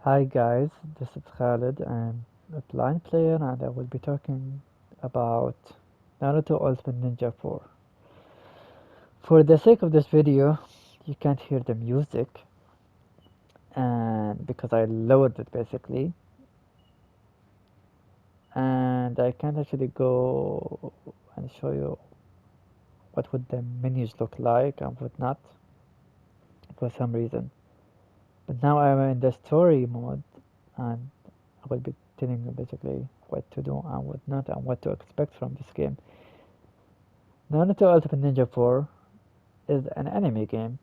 Hi guys, this is Khalid. I'm a blind player and I will be talking about Naruto Ultimate Ninja 4. For the sake of this video, you can't hear the music and because I lowered it basically, and I can't actually go and show you what would the menus look like and whatnot for some reason. But now I'm in the story mode and I will be telling you basically what to do and what not and what to expect from this game. Naruto Ultimate Ninja 4 is an anime game.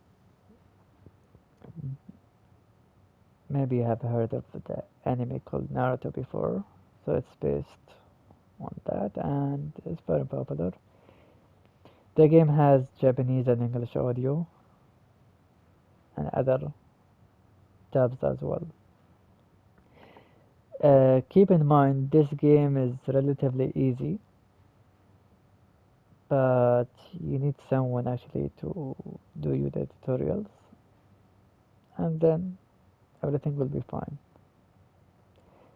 Maybe you have heard of the anime called Naruto before, so it's based on that and it's very popular. The game has Japanese and English audio and other dubs as well. Keep in mind this game is relatively easy, but you need someone actually to do you the tutorials, and then everything will be fine.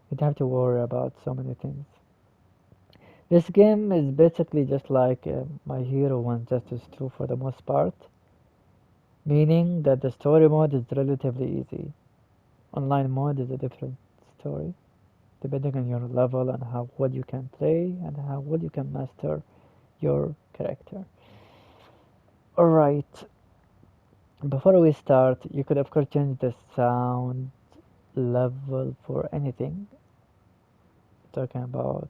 You don't have to worry about so many things. This game is basically just like My Hero 1 Justice 2 for the most part, meaning that the story mode is relatively easy. Online mode is a different story, depending on your level and how well you can play and how well you can master your character. Alright, before we start, you could of course change the sound level for anything. Talking about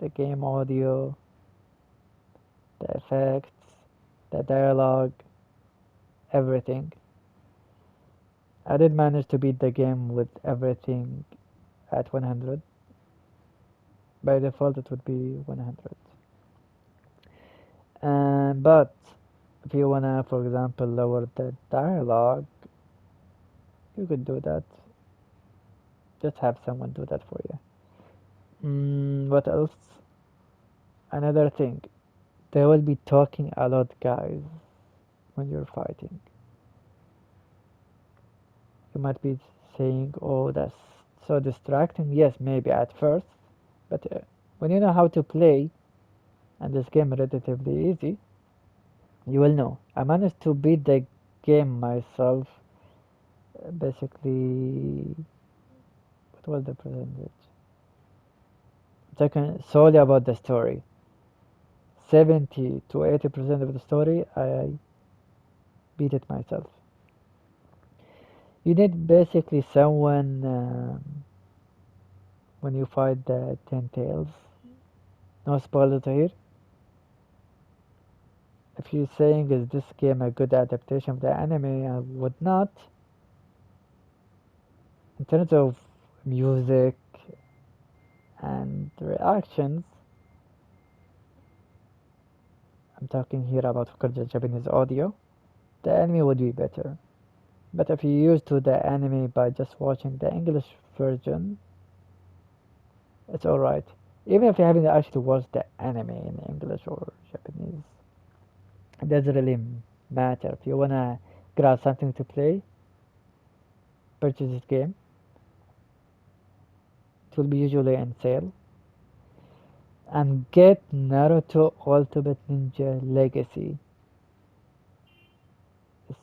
the game audio, the effects, the dialogue, everything. I did manage to beat the game with everything at 100. By default it would be 100. But if you wanna, for example, lower the dialogue, you could do that. Just have someone do that for you. What else? Another thing, they will be talking a lot, guys, when you're fighting. You might be saying, oh, that's so distracting. Yes, maybe at first, but when you know how to play, and this game is relatively easy, you will know. I managed to beat the game myself. Basically, what was the percentage? Talking solely about the story. 70 to 80% of the story, I beat it myself. You need basically someone when you fight the Ten Tails. No spoilers here. If you're saying is this game a good adaptation of the anime, I would not. In terms of music and reactions, I'm talking here about of course the Japanese audio. The anime would be better. But if you're used to the anime by just watching the English version, it's alright. Even if you haven't actually watched the anime in English or Japanese, it doesn't really matter. If you wanna grab something to play, purchase this game. It will be usually on sale. And get Naruto Ultimate Ninja Legacy. It's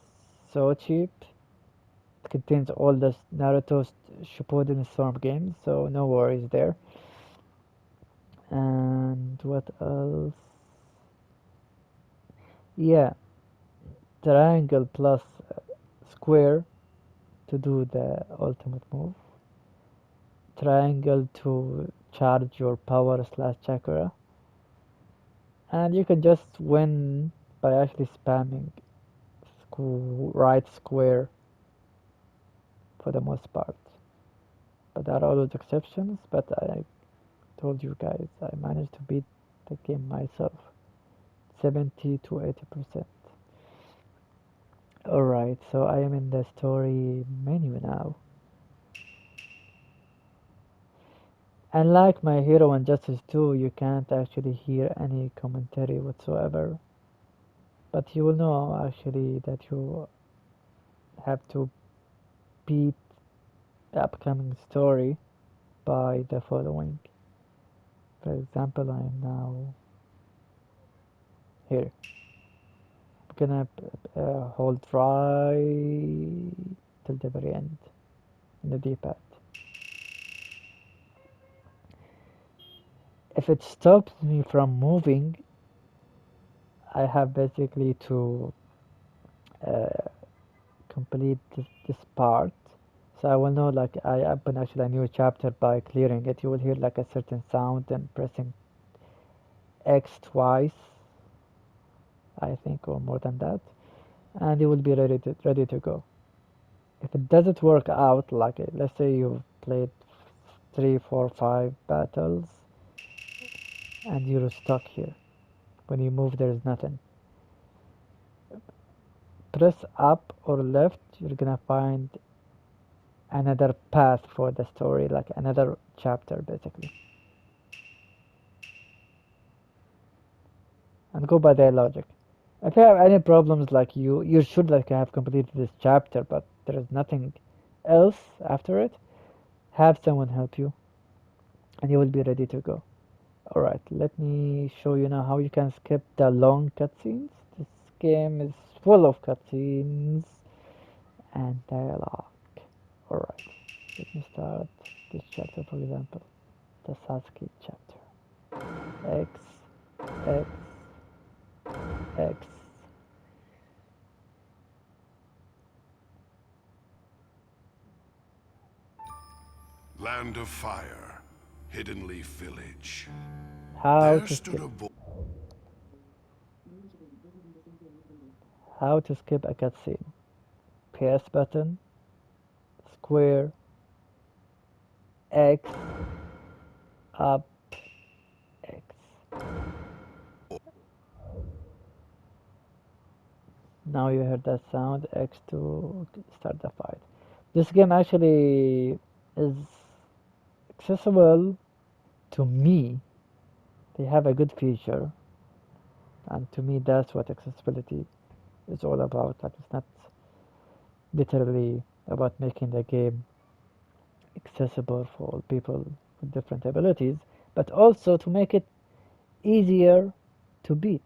so cheap. It contains all the Naruto Shippuden Storm games, so no worries there. And what else? Yeah, triangle plus square to do the ultimate move. Triangle to charge your power slash chakra. And you can just win by actually spamming right square for the most part. But there are always exceptions, but I told you guys I managed to beat the game myself. 70 to 80%. Alright, so I am in the story menu now. Unlike My Hero and Justice 2, you can't actually hear any commentary whatsoever. But you will know actually that you have to beat upcoming story by the following. For example, I am now here. I'm gonna hold right till the very end in the D-pad. If it stops me from moving, I have basically to complete this part. So I will know, like, I open actually a new chapter by clearing it. You will hear like a certain sound and pressing X twice, I think, or more than that, and you will be ready to go. If it doesn't work out, like let's say you've played 3, 4, 5 battles and you're stuck here. When you move, there is nothing. Press up or left, you're gonna find another path for the story, like another chapter basically. And go by their logic. If you have any problems, like you should like have completed this chapter, but there is nothing else after it, have someone help you, and you will be ready to go. Alright, let me show you now how you can skip the long cutscenes. This game is full of cutscenes and dialogue. Alright, let me start this chapter, for example, the Sasuke chapter. X, X, X. Land of Fire, Hidden Leaf Village. How There to stood skip, a boy. how to skip a cutscene. PS button, square, X, up, X. Now you heard that sound, X to start the fight. This game actually is accessible to me. They have a good feature, and to me that's what accessibility is all about. Like, it's not literally about making the game accessible for all people with different abilities, but also to make it easier to beat.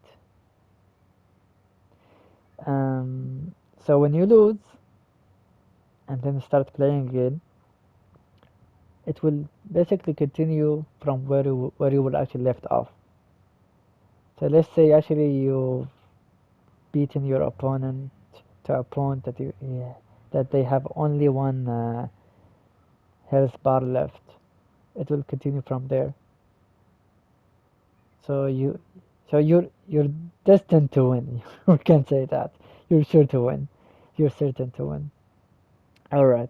So when you lose and then start playing again, it will basically continue from where you were actually left off. So let's say actually you've beaten your opponent to a point that that they have only one health bar left. It will continue from there. So you're destined to win. We can say that. You're sure to win. You're certain to win. Alright,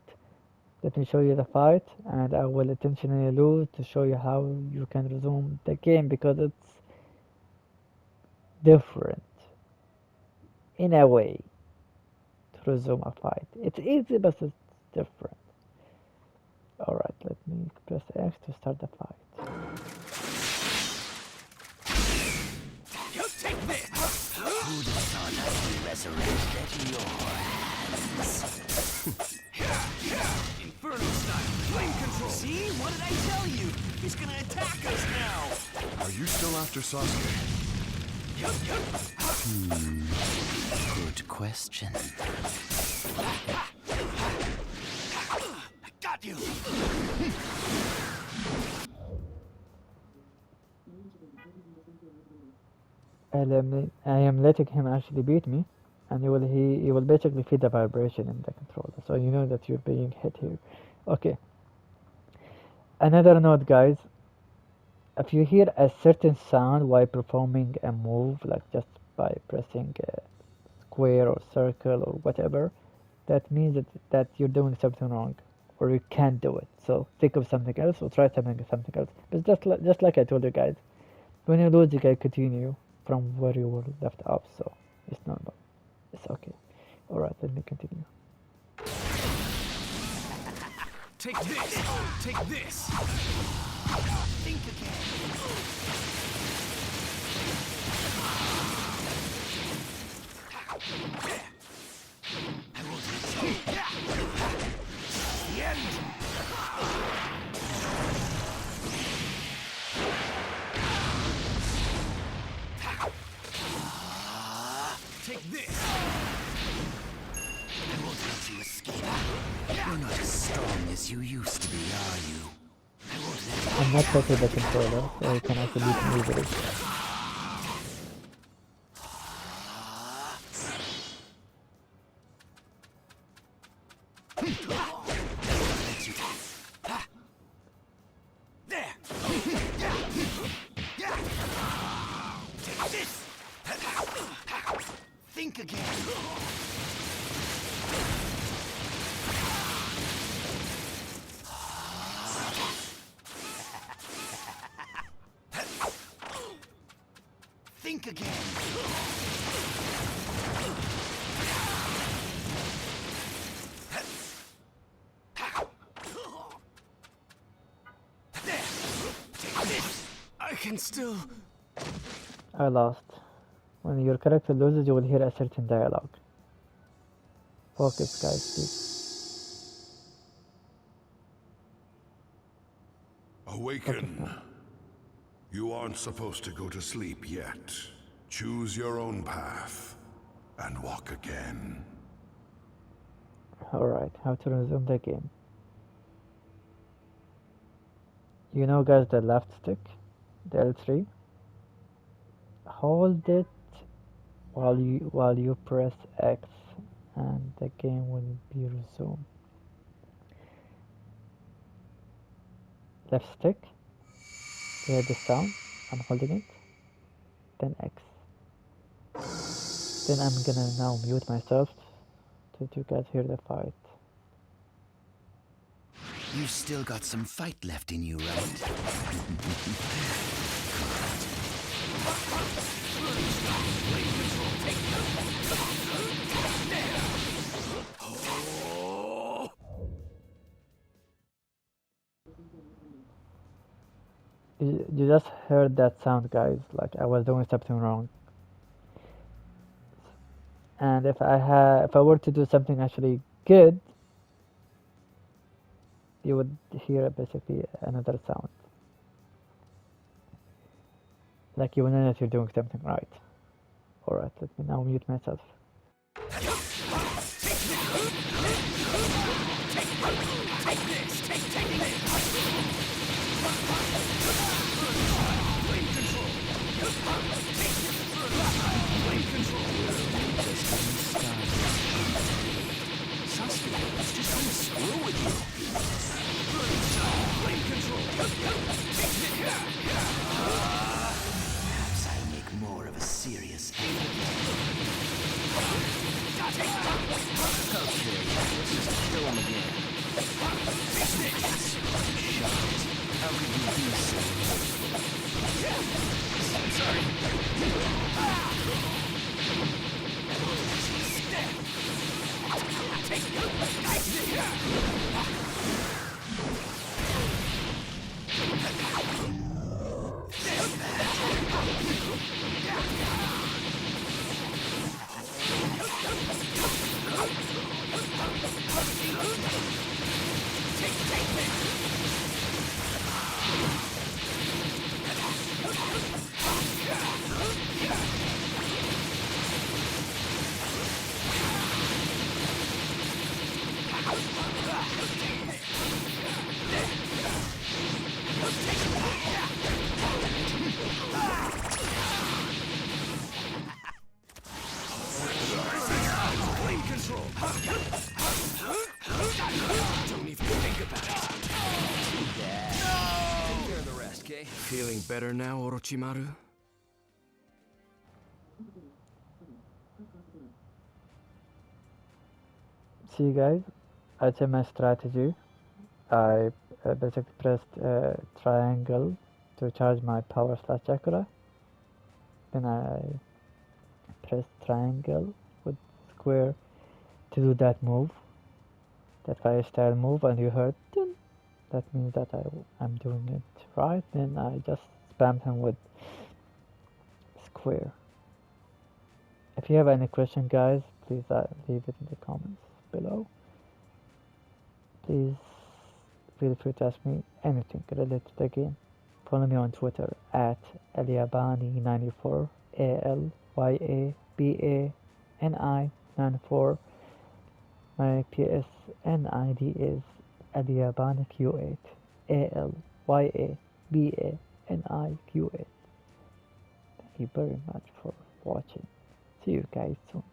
let me show you the fight, and I will intentionally lose to show you how you can resume the game, because it's different in a way to resume a fight. It's easy, but it's different. Alright, let me press X to start the fight. You take this! Who the sun has been resurrected your hands? Inferno style, flame control. See? What did I tell you? He's gonna attack us now! Are you still after Sasuke? Good question. I got you! I am letting him actually beat me, and he will basically feel the vibration in the controller, so you know that you're being hit here. Okay. Another note, guys. If you hear a certain sound while performing a move, like just by pressing a square or circle or whatever, that means that you're doing something wrong, or you can't do it. So think of something else, or try something else. But just like I told you guys, when you lose, you can continue from where you were left off. So it's normal. It's okay. All right, let me continue. Take this! Take this! Think again. I will teach you. The end. You're not as strong as you used to be, are you? I won't let you. I'm not touching the controller, so I can actually move it. There! Take this! Think again. Think again. There! Take this! I can still... I lost. When your character loses, you will hear a certain dialogue. Focus, guys, please. Awaken. You aren't supposed to go to sleep yet. Choose your own path and walk again. Alright, how to resume the game. You know, guys, the left stick, the L3. Hold it while you press X, and the game will be resumed. Left stick. Hear the sound. I'm holding it. Then X. Then I'm gonna now mute myself so you guys hear the fight. You still got some fight left in you, right? You just heard that sound, guys, like I was doing something wrong. And if I were to do something actually good, you would hear basically another sound. Like you will know that you're doing something right. Alright, let me now mute myself. Perhaps I'll make more of a serious enemy. Okay, let's just kill him again. Shocked. How could you be so sorry. Feeling better now, Orochimaru? See, guys, I changed my strategy. I basically pressed triangle to charge my power slash chakra. Then I pressed triangle with square to do that move, that fire style move, and you heard ding. That means that I'm doing it right. Then I just spammed him with square. If you have any question, guys, please leave it in the comments below. Please feel free to ask me anything related to the game. Follow me on Twitter at Alyabani94, ALYABANI94. My PSN ID is Alyabaniq8. ALYABANIQ8. Thank you very much for watching. See you guys soon.